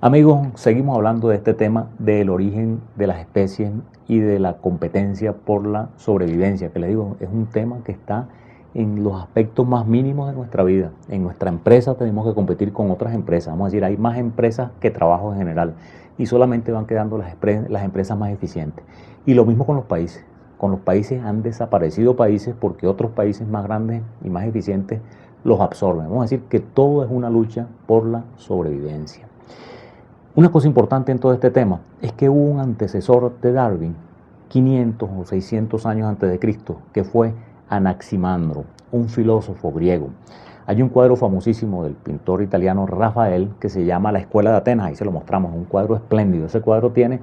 Amigos, seguimos hablando de este tema del origen de las especies y de la competencia por la sobrevivencia, que les digo, es un tema que está en los aspectos más mínimos de nuestra vida. En nuestra empresa tenemos que competir con otras empresas, vamos a decir, hay más empresas que trabajo en general y solamente van quedando las empresas más eficientes. Y lo mismo con los países. Con los países han desaparecido países porque otros países más grandes y más eficientes los absorben. Vamos a decir que todo es una lucha por la sobrevivencia. Una cosa importante en todo este tema es que hubo un antecesor de Darwin 500 o 600 años antes de Cristo, que fue Anaximandro, un filósofo griego. Hay un cuadro famosísimo del pintor italiano Rafael que se llama La Escuela de Atenas, ahí se lo mostramos, un cuadro espléndido. Ese cuadro tiene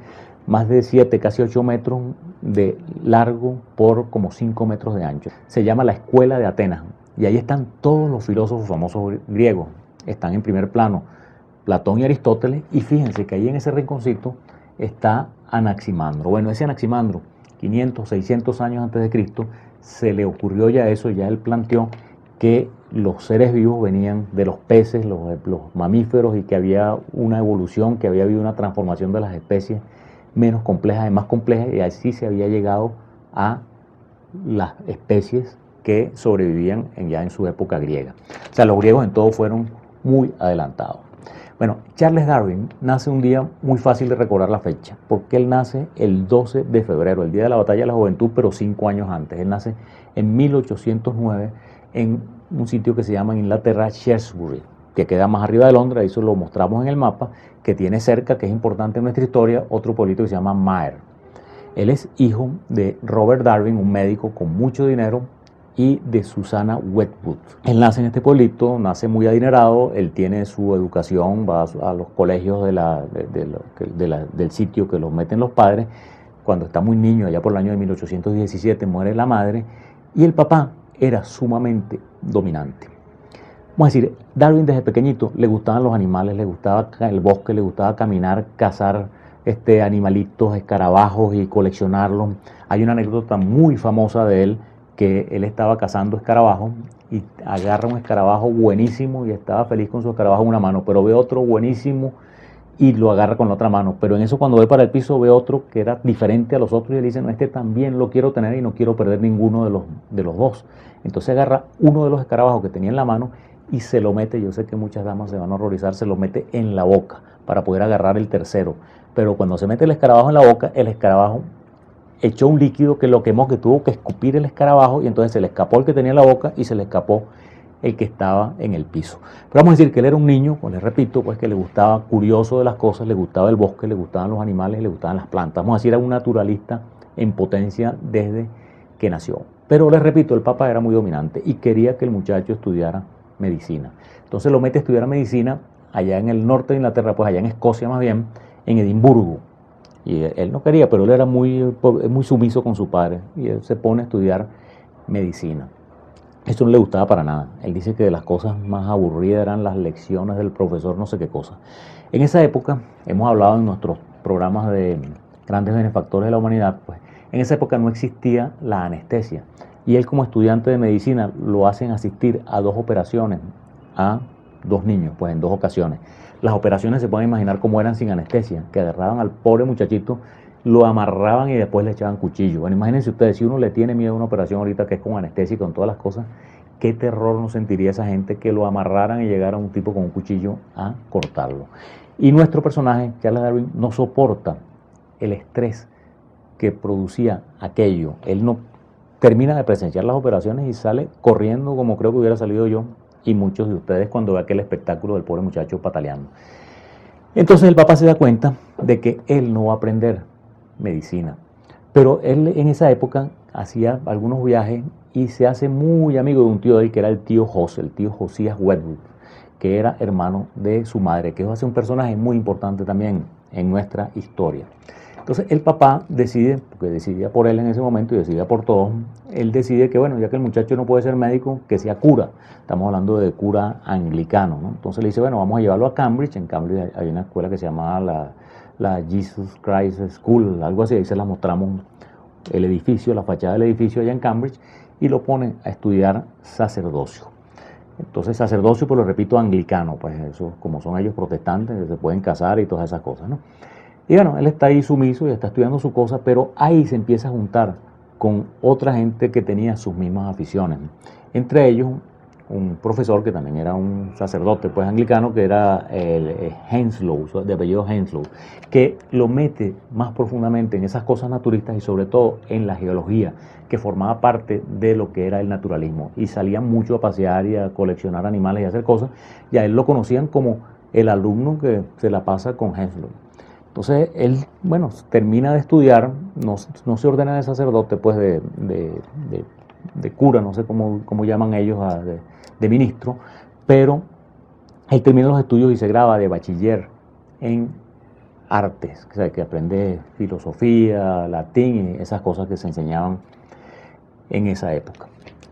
más de 7, casi 8 metros de largo por como 5 metros de ancho. Se llama La Escuela de Atenas y ahí están todos los filósofos famosos griegos, están en primer plano. Platón y Aristóteles, y fíjense que ahí en ese rinconcito está Anaximandro. Bueno, ese Anaximandro, 500, 600 años antes de Cristo, se le ocurrió ya eso, ya él planteó que los seres vivos venían de los peces, los mamíferos, y que había una evolución, que había habido una transformación de las especies menos complejas y más complejas, y así se había llegado a las especies que sobrevivían ya en su época griega. O sea, los griegos en todo fueron muy adelantados. Bueno, Charles Darwin nace un día muy fácil de recordar la fecha, porque él nace el 12 de febrero, el día de la Batalla de la Juventud, pero 5 años antes. Él nace en 1809 en un sitio que se llama en Inglaterra Shrewsbury, que queda más arriba de Londres, eso lo mostramos en el mapa, que tiene cerca, que es importante en nuestra historia, otro pueblito que se llama Myre. Él es hijo de Robert Darwin, un médico con mucho dinero, y de Susana Wedgwood. Él nace en este pueblito, nace muy adinerado, él tiene su educación, va a los colegios del sitio que los meten los padres. Cuando está muy niño, allá por el año de 1817, muere la madre, y el papá era sumamente dominante. Vamos a decir, Darwin desde pequeñito le gustaban los animales, le gustaba el bosque, le gustaba caminar, cazar animalitos, escarabajos y coleccionarlos. Hay una anécdota muy famosa de él, que él estaba cazando escarabajos y agarra un escarabajo buenísimo y estaba feliz con su escarabajo en una mano, pero ve otro buenísimo y lo agarra con la otra mano. Pero en eso, cuando ve para el piso, ve otro que era diferente a los otros y le dice, no, este también lo quiero tener y no quiero perder ninguno de los dos. Entonces agarra uno de los escarabajos que tenía en la mano y se lo mete, yo sé que muchas damas se van a horrorizar, se lo mete en la boca para poder agarrar el tercero. Pero cuando se mete el escarabajo en la boca, el escarabajo echó un líquido que lo quemó, que tuvo que escupir el escarabajo, y entonces se le escapó el que tenía en la boca y se le escapó el que estaba en el piso. Pero vamos a decir que él era un niño, pues les repito, pues que le gustaba, curioso de las cosas, le gustaba el bosque, le gustaban los animales, le gustaban las plantas. Vamos a decir, era un naturalista en potencia desde que nació. Pero les repito, el papá era muy dominante y quería que el muchacho estudiara medicina. Entonces lo mete a estudiar medicina allá en el norte de Inglaterra, pues allá en Escocia más bien, en Edimburgo. Y él no quería, pero él era muy sumiso con su padre y él se pone a estudiar medicina. Eso no le gustaba para nada. Él dice que de las cosas más aburridas eran las lecciones del profesor no sé qué cosa. En esa época, hemos hablado en nuestros programas de grandes benefactores de la humanidad, pues en esa época no existía la anestesia. Y él, como estudiante de medicina, lo hacen asistir a 2 operaciones a 2 niños, pues en 2 ocasiones. Las operaciones se pueden imaginar cómo eran sin anestesia, que agarraban al pobre muchachito, lo amarraban y después le echaban cuchillo. Bueno, imagínense ustedes, si uno le tiene miedo a una operación ahorita que es con anestesia y con todas las cosas, qué terror no sentiría esa gente que lo amarraran y llegara un tipo con un cuchillo a cortarlo. Y nuestro personaje, Charles Darwin, no soporta el estrés que producía aquello. Él no termina de presenciar las operaciones y sale corriendo como creo que hubiera salido yo y muchos de ustedes cuando ve aquel espectáculo del pobre muchacho pataleando. Entonces el papá se da cuenta de que él no va a aprender medicina, pero él en esa época hacía algunos viajes y se hace muy amigo de un tío de él que era el tío Josías Wedgwood, que era hermano de su madre, que es un personaje muy importante también en nuestra historia. Entonces el papá decide, porque decidía por él en ese momento y decidía por todos, él decide que bueno, ya que el muchacho no puede ser médico, que sea cura. Estamos hablando de cura anglicano, ¿no? Entonces le dice, bueno, vamos a llevarlo a Cambridge. En Cambridge hay una escuela que se llamaba la Jesus Christ School, algo así. Ahí se las mostramos el edificio, la fachada del edificio allá en Cambridge, y lo pone a estudiar sacerdocio. Entonces sacerdocio, pues lo repito, anglicano, pues eso, como son ellos protestantes, se pueden casar y todas esas cosas, ¿no? Y bueno, él está ahí sumiso y está estudiando su cosa, pero ahí se empieza a juntar con otra gente que tenía sus mismas aficiones. Entre ellos, un profesor que también era un sacerdote pues anglicano, que era el Henslow, de apellido Henslow, que lo mete más profundamente en esas cosas naturistas y sobre todo en la geología, que formaba parte de lo que era el naturalismo. Y salían mucho a pasear y a coleccionar animales y a hacer cosas, y a él lo conocían como el alumno que se la pasa con Henslow. Entonces él, bueno, termina de estudiar, no se ordena de sacerdote, pues de cura, no sé cómo llaman ellos, de ministro, pero él termina los estudios y se graba de bachiller en artes, o sea, que aprende filosofía, latín y esas cosas que se enseñaban en esa época.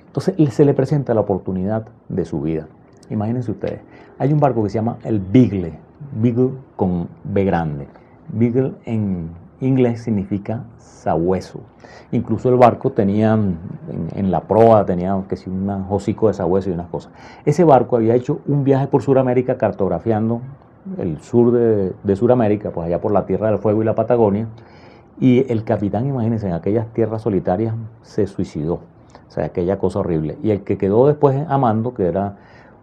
Entonces se le presenta la oportunidad de su vida. Imagínense ustedes, hay un barco que se llama el Beagle, Beagle con B grande. Beagle en inglés significa sabueso. Incluso el barco tenía en la proa, tenía que si un hocico de sabueso y unas cosas. Ese barco había hecho un viaje por Sudamérica cartografiando el sur de Sudamérica, pues allá por la Tierra del Fuego y la Patagonia, y el capitán, imagínense, en aquellas tierras solitarias se suicidó. O sea, aquella cosa horrible. Y el que quedó después a mando, que era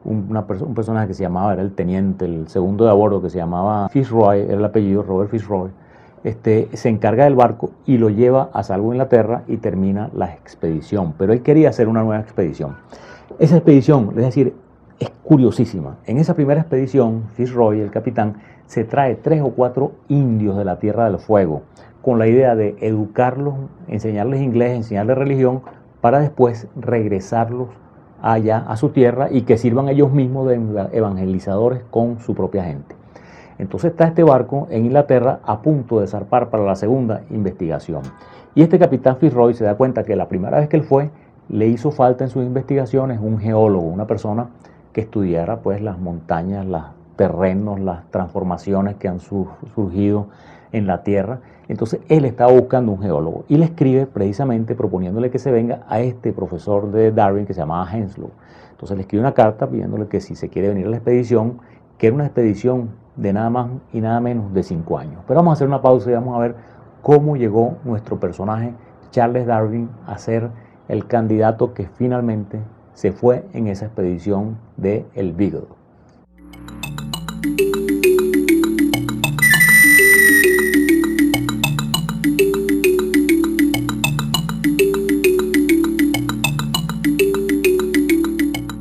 un personaje que se llamaba, era el teniente, el segundo de a bordo, que se llamaba Fitzroy, era el apellido, Robert Fitzroy, se encarga del barco y lo lleva a salvo en Inglaterra y termina la expedición. Pero él quería hacer una nueva expedición. Esa expedición, es decir, es curiosísima. En esa primera expedición, Fitzroy, el capitán, se trae 3 o 4 indios de la Tierra del Fuego, con la idea de educarlos, enseñarles inglés, enseñarles religión, para después regresarlos allá a su tierra y que sirvan ellos mismos de evangelizadores con su propia gente. Entonces está este barco en Inglaterra a punto de zarpar para la segunda investigación. Y este capitán Fitzroy se da cuenta que la primera vez que él fue, le hizo falta en sus investigaciones un geólogo, una persona que estudiara pues las montañas, los terrenos, las transformaciones que han surgido en la Tierra. Entonces él estaba buscando un geólogo y le escribe precisamente proponiéndole que se venga a este profesor de Darwin que se llamaba Henslow. Entonces le escribe una carta pidiéndole que si se quiere venir a la expedición, que era una expedición de nada más y nada menos de 5 años. Pero vamos a hacer una pausa y vamos a ver cómo llegó nuestro personaje Charles Darwin a ser el candidato que finalmente se fue en esa expedición de el Beagle.